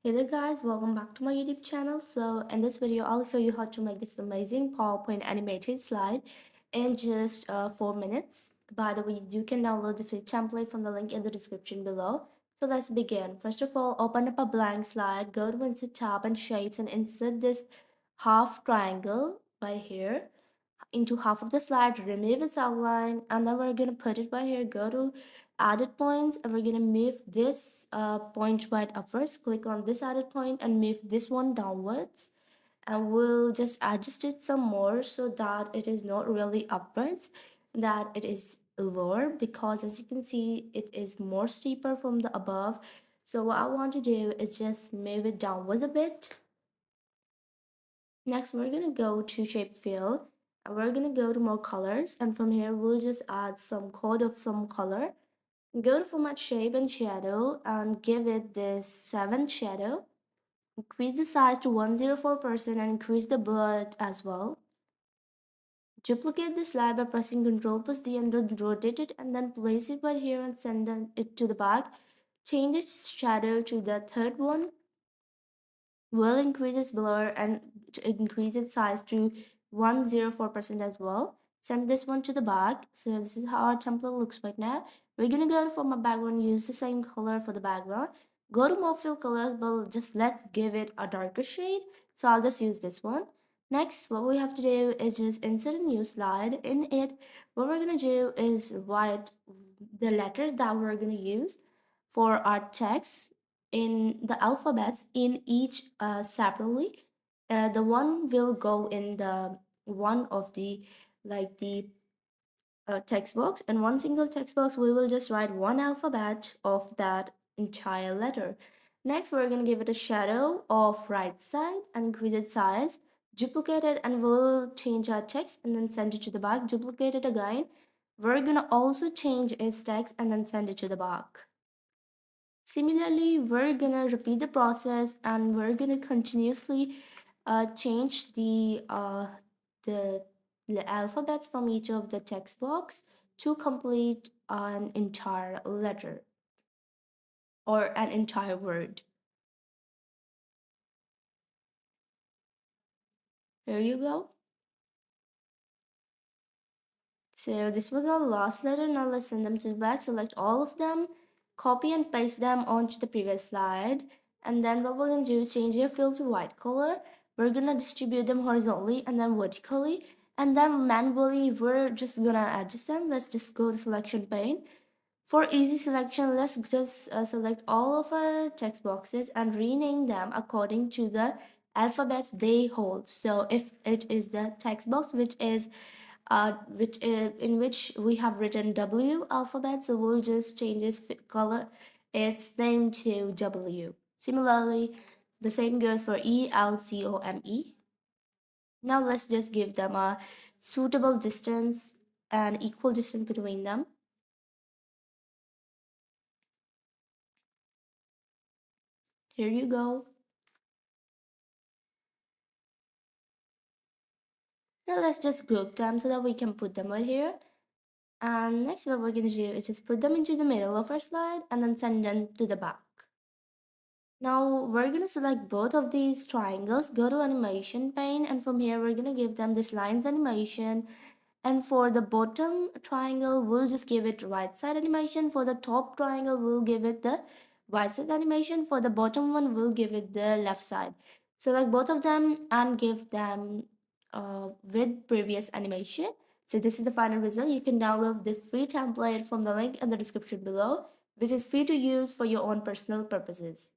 Hey there guys, welcome back to my YouTube channel. So in this video, I'll show you how to make this amazing PowerPoint animated slide in just 4 minutes. By the way, you can download the free template from the link in the description below. So let's begin. First of all, open up a blank slide, go to Insert tab and Shapes and insert this half triangle right here into half of the slide, remove its outline, and then we're gonna put it right here. Go to added points, and we're gonna move this point right up first. Click on this added point and move this one downwards. And we'll just adjust it some more so that it is not really upwards, that it is lower, because as you can see, it is more steeper from the above. So what I want to do is just move it downwards a bit. Next, we're gonna go to shape fill and we're gonna go to more colors, and from here we'll just add some code of some color. Go to format shape and shadow and give it this 7th shadow. Increase the size to 104% and increase the blur as well. Duplicate the slide by pressing Ctrl plus D and rotate it, and then place it right here and send it to the back. Change its shadow to the third one. Will increase its blur and increase its size to 104% as well. Send this one to the back. So this is how our template looks right now. We're gonna go for my background, use the same color for the background. Go to more fill colors, but just let's give it a darker shade. So I'll just use this one. Next, what we have to do is just insert a new slide. In it, what we're gonna do is write the letters that we're gonna use for our text in the alphabets in each separately. The one will go in the one of the the text box, and one single text box we will just write one alphabet of that entire letter. Next, we're going to give it a shadow of right side and increase its size. Duplicate it and we'll change our text and then send it to the back. Duplicate it again. We're going to also change its text and then send it to the back. Similarly, we're gonna repeat the process and we're gonna continuously change the alphabets from each of the text box to complete an entire letter or an entire word. Here you go. So this was our last letter. Now let's send them to the back. Select all of them, copy and paste them onto the previous slide. And then what we're going to do is change their fill to white color. We're going to distribute them horizontally and then vertically. And then manually, we're just going to adjust them. Let's just go to selection pane. For easy selection, let's just select all of our text boxes and rename them according to the alphabets they hold. So if it is the text box which in which we have written W alphabet, so we'll just change its color, its name to W. Similarly, the same goes for E, L, C, O, M, E. Now let's just give them a suitable distance and equal distance between them. Here you go. Now let's just group them so that we can put them right here. And next what we're going to do is just put them into the middle of our slide and then send them to the back. Now we're going to select both of these triangles, go to animation pane, and from here we're going to give them this lines animation. And for the bottom triangle, we'll just give it right side animation. For the top triangle, we'll give it the right side animation. For the bottom one, we'll give it the left side. Select both of them and give them with previous animation. So this is the final result. You can download the free template from the link in the description below, which is free to use for your own personal purposes.